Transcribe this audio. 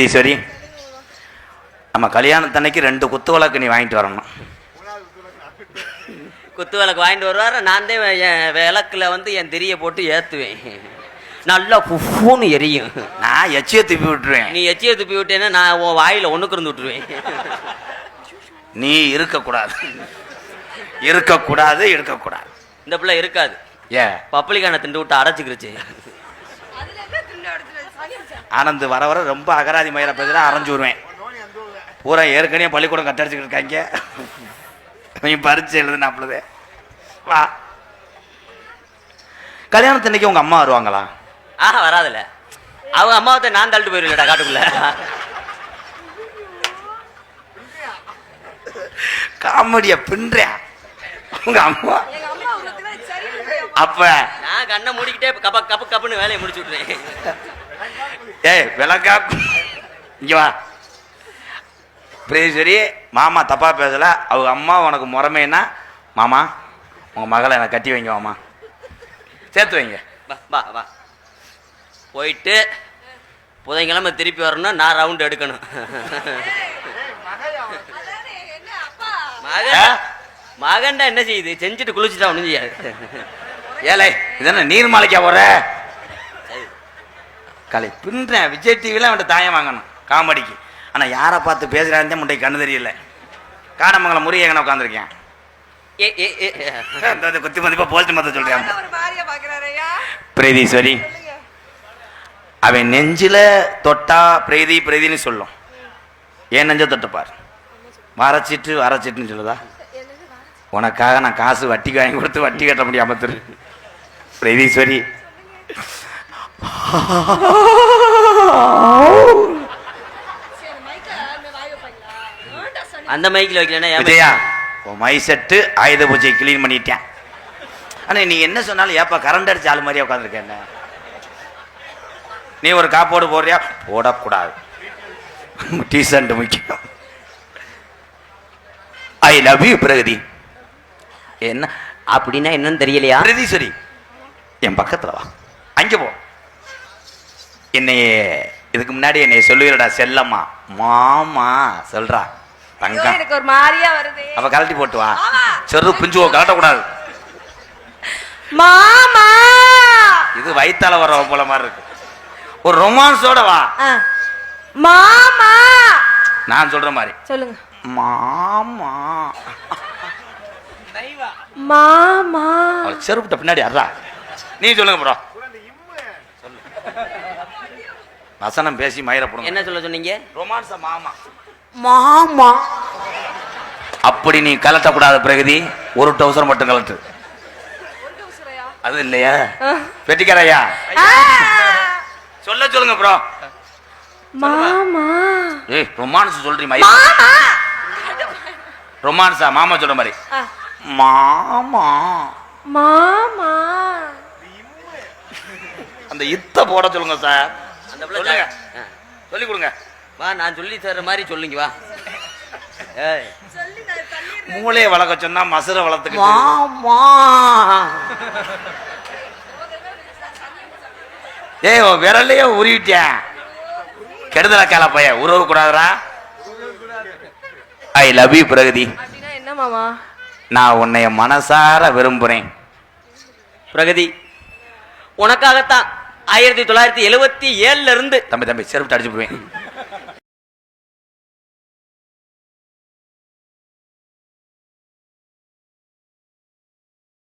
ஈஸ்வரி, நம்ம கல்யாணத்தன்னைக்கு 2 குத்து விளக்கு நீ வாங்கிட்டு வரணும். குத்து விளக்கு வாங்கிட்டு வருவார். நான் தான் விளக்குல என் திரியை போட்டு ஏற்றுவேன். நல்லா புஃபூன்னு எரியும். நான் எச்சியை துப்பி விட்டுருவேன். நீ எச்சியை துப்பி விட்டேன்னா நான் உன் வாயில் ஒன்றுக்கு இருந்து விட்டுருவேன். நீ இருக்கக்கூடாது, இருக்கக்கூடாது, இருக்கக்கூடாது. இந்த பிள்ளை இருக்காது. பப்ளிக்கான திண்டு விட்டு அரைச்சிக்கிருச்சு. ஆனந்த் வர வர ரொம்ப அகராதி மயிர பேசுற அரைஞ்சு விடுவேன். பூரா ஏற்கனவே பள்ளிக்கூடம் கட்டடிச்சுக்கிட்டு இருக்காங்க. நீ பரிச்சு எழுதுனாப்லதே. வா, கல்யாணத்தன்னைக்கு உங்க அம்மா வருவாங்களா? வராதுல்ல. அவங்க அம்மாவத்தை நான் தள்ளிட்டு போயிருக்கா காட்டுக்குள்ள. காமெடியா பின்ற உங்க அம்மா. அப்ப நான் கண்ணை மூடிக்கிட்டே கப்பு கப்புன்னு வேலையை முடிச்சு விட்டுறேன். ஏய் விளக்கா, இங்க வா. சரி, மாமா தப்பா பேசல. அவங்க அம்மா உனக்கு முறைமைன்னா, மாமா உங்க மகளை எனக்கு கட்டி வைங்க, மாமா சேர்த்து வைங்க. வா வா, போயிட்டு புதன்கிழமை திருப்பி வரணும். நான் ரவுண்ட் எடுக்கணும். மகன்டா என்ன செய்யுது? செஞ்சுட்டு குளிச்சுட்டா ஒன்றும் செய்யாது. ஏழை இதென்ன நீர் மாலைக்கா போற கலை பின்ற. விஜய் டிவில அவன் தாயம் வாங்கணும் காமெடிக்கு. ஆனா யாரை பார்த்து பேசுறாருந்தே முட்டை கண்ணு தெரியல. காடமங்கலம் முறிய எங்கன உட்காந்துருக்கேன். குத்தி மதிப்பா போல்ட்டு மத்த சொல்றேன். பிரீதீஸ்வரி, அவன் நெஞ்சில தொட்டா பிரீதி பிரீதின்னு சொல்லும். ஏன் நெஞ்ச தொட்டுப்பார். வரைச்சிட்டு வரைச்சிட்டுன்னு சொல்லுதா? உனக்காக நான் காசு வட்டிக்கு வாங்கி கொடுத்து வட்டி கட்ட முடியாம திரு. பிரீதீஸ்வரி, அந்த மைக்கில் வைக்கலன்னா விஜயா, மை செட்டு ஆயுத பூஜை கிளீன் பண்ணிட்டேன். ஆனா நீ என்ன சொன்னாலும் ஏப்பா கரண்ட் அடிச்ச ஆளு மாதிரியா உட்காந்துருக்க. நீ ஒரு காப்போடு போடுறியா? போடக்கூடாது, டீசன்ட் முக்கியம். I love you Pragathi. என்ன அப்படின்னா என்னன்னு தெரியலையா? பிரதீஸ்வரி, என் பக்கத்துல வா. அங்க போ. என்னைய இதுக்கு முன்னாடி என்னைய சொல்லுவீரடா செல்லம்மா. மாமா சொல்றா தங்கம். எனக்கு ஒரு மாதிரியா வருது. அவ கழட்டி போட்டு வா. செரு பிஞ்சுவோ கழட்டக்கூடாது. மாமா, இது வயித்தால வர போல மாதிரி இருக்கு. ஒரு ரொமான்ஸோட வா. மாமா நான் சொல்ற மாதிரி சொல்லுங்க. மாமா மாமா. செருப்புட்ட பின்னாடி அறா. நீ சொல்லுங்க ப்ரோ. வசனம் பேசி மயிர போடுங்க. என்ன சொல்ல சொன்னீங்க? ரொமான்ஸா? மாமா மாமா அப்படி நீ கலட்டக்கூடாது பிரகதி. ஒரு டவுசர் மட்டும் கலட்டு. அது இல்லையா பெட்டிக்காரையா? சொல்ல சொல்லுங்க ப்ரோ. மாமா. ஏய் ரொமான்ஸ் சொல்றீ மயிர. ரொமான்ஸா? மாமா சொல்ற மாதிரி. மாமா மாமா. அந்த இத்த போட சொல்லுங்க சார். அந்த பிள்ளை சொல்லி கொடுங்க. வா, நான் சொல்லி தர்ற மாதிரி சொல்லுங்க. வா. மூளையை வளர்க்க சொன்னா மசுரை வளர்த்துக்கு. ஏய் விரலையே உருவிட்டேன். கெடுதல கால பைய உறவு கூடாதுரா. I love you Pragathi. என்ன மாமா? நான் உன்னைய மனசார விரும்புறேன் பிரகதி. உனக்காகத்தான் 1977 இருந்து தம்பி செருப்பு அடிச்சு போவேன்.